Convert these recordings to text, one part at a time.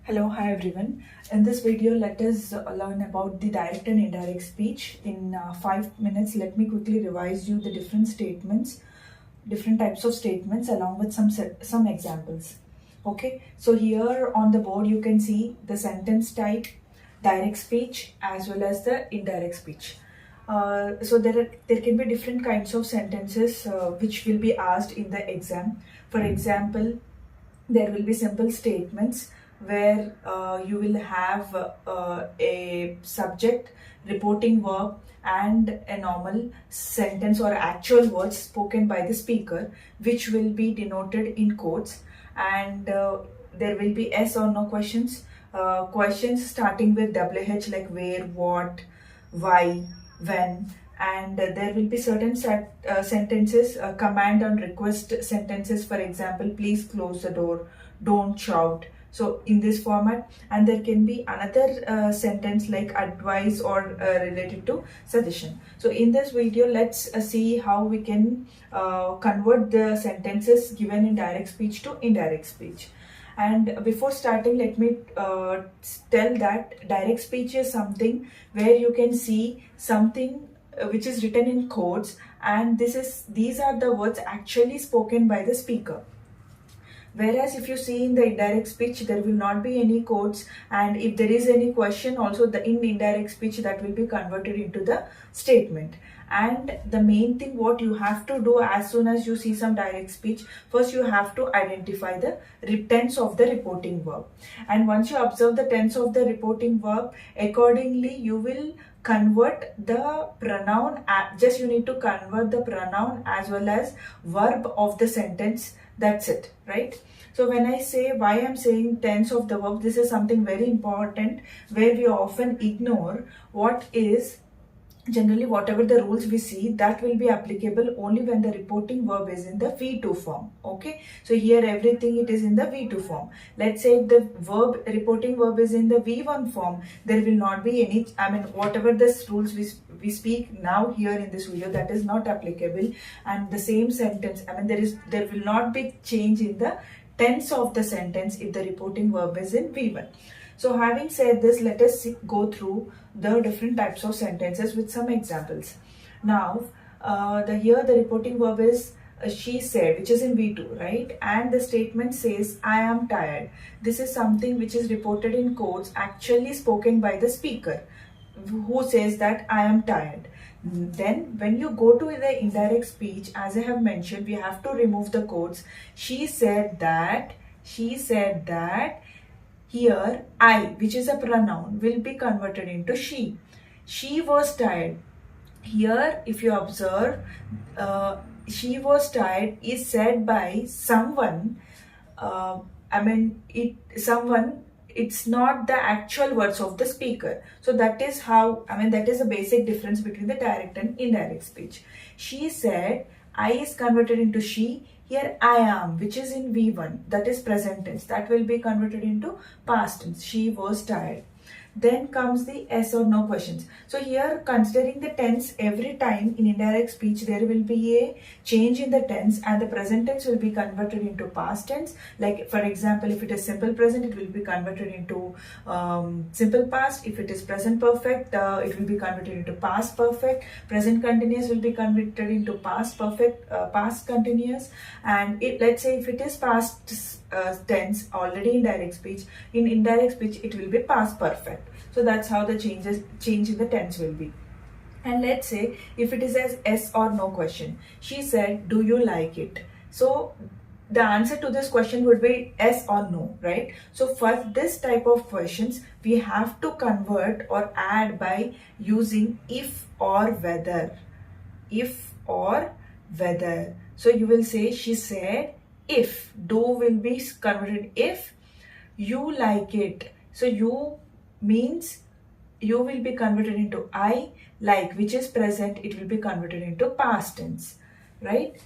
Hello, hi everyone. In this video, let us learn about the direct and indirect speech. In 5 minutes, let me quickly revise you the different statements, different types of statements along with some examples. Okay, so here on the board, you can see the sentence type, direct speech as well as the indirect speech. So there can be different kinds of sentences which will be asked in the exam. For example, there will be simple statements where you will have a subject, reporting verb, and a normal sentence or actual words spoken by the speaker, which will be denoted in quotes. And there will be yes or no questions. Questions starting with WH, like where, what, why, when, and there will be certain sentences, command and request sentences. For example, please close the door, don't shout. So in this format, and there can be another sentence like advice or related to suggestion. So in this video, let's see how we can convert the sentences given in direct speech to indirect speech. And before starting, let me tell that direct speech is something where you can see something which is written in quotes, and these are the words actually spoken by the speaker. Whereas if you see in the indirect speech, there will not be any quotes, and if there is any question also, in indirect speech, that will be converted into the statement. And the main thing what you have to do as soon as you see some direct speech, first you have to identify the tense of the reporting verb. And once you observe the tense of the reporting verb, accordingly you will convert the pronoun. Just you need to convert the pronoun as well as verb of the sentence. That's it, right? So when I say, why I'm saying tense of the verb, this is something very important where we often ignore. What is generally, whatever the rules we see, that will be applicable only when the reporting verb is in the V2 form. Okay, so here everything it is in the V2 form. Let's say if the reporting verb is in the V1 form, there will not be any, whatever the rules we speak now here in this video, that is not applicable. And the same sentence, there will not be change in the tense of the sentence if the reporting verb is in V1. So having said this, let us go through the different types of sentences with some examples. Now, here the reporting verb is she said, which is in V2, right? And the statement says, I am tired. This is something which is reported in quotes, actually spoken by the speaker, who says that I am tired. Then when you go to the indirect speech, as I have mentioned, we have to remove the quotes. She said that, here I, which is a pronoun, will be converted into she. She was tired. Here, if you observe, she was tired is said by someone. It's not the actual words of the speaker. So that is how, that is a basic difference between the direct and indirect speech. She said, I is converted into she. Here I am, which is in V1, that is present tense, that will be converted into past tense. She was tired. Then comes the yes or no questions. So here, considering the tense, every time in indirect speech there will be a change in the tense, and the present tense will be converted into past tense. Like for example, if it is simple present, it will be converted into simple past. If it is present perfect, it will be converted into past perfect. Present continuous will be converted into past perfect, past continuous. And let's say if it is past tense already in direct speech, in indirect speech it will be past perfect. So that's how the change in the tense will be. And let's say if it is as yes or no question, she said, do you like it? So the answer to this question would be yes or no, right? So for this type of questions, we have to convert or add by using if or whether. If or whether. So you will say, she said, if. Do will be converted if. You like it. So you means you will be converted into I. Like, which is present, it will be converted into past tense, right?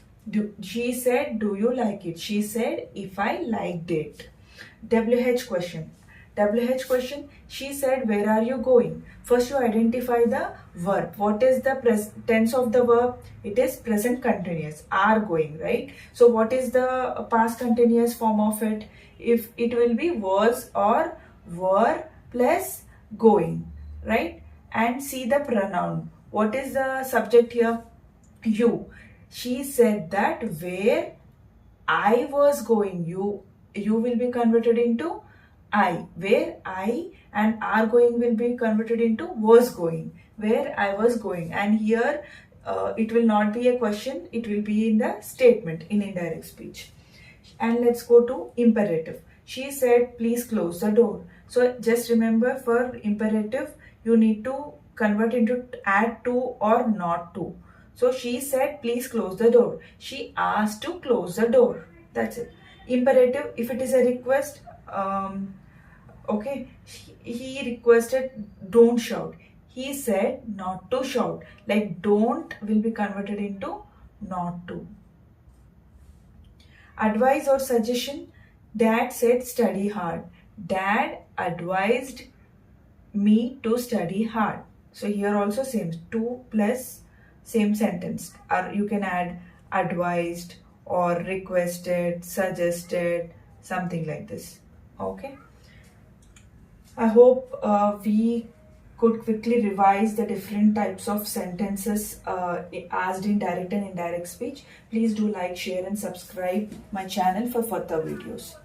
She said, do you like it? She said, if I liked it. WH question. WH question, she said, where are you going? First you identify the verb. What is the tense of the verb? It is present continuous, are going, right? So what is the past continuous form of it? If it will be was or were plus going, right? And see the pronoun. What is the subject here? You. She said that where I was going, you will be converted into I. Where I and are going will be converted into was going. Where I was going. And here it will not be a question, it will be in the statement in indirect speech. And let's go to imperative. She said, please close the door. So just remember, for imperative, you need to convert into add to or not to. So she said, please close the door. She asked to close the door. That's it. Imperative, if it is a request, okay, he requested, don't shout. He said not to shout. Like don't will be converted into not to. Advice or suggestion. Dad said study hard. Dad advised me to study hard. So here also same, to plus same sentence, or you can add advised or requested, suggested, something like this. Okay, I hope we could quickly revise the different types of sentences asked in direct and indirect speech. Please do like, share and subscribe my channel for further videos.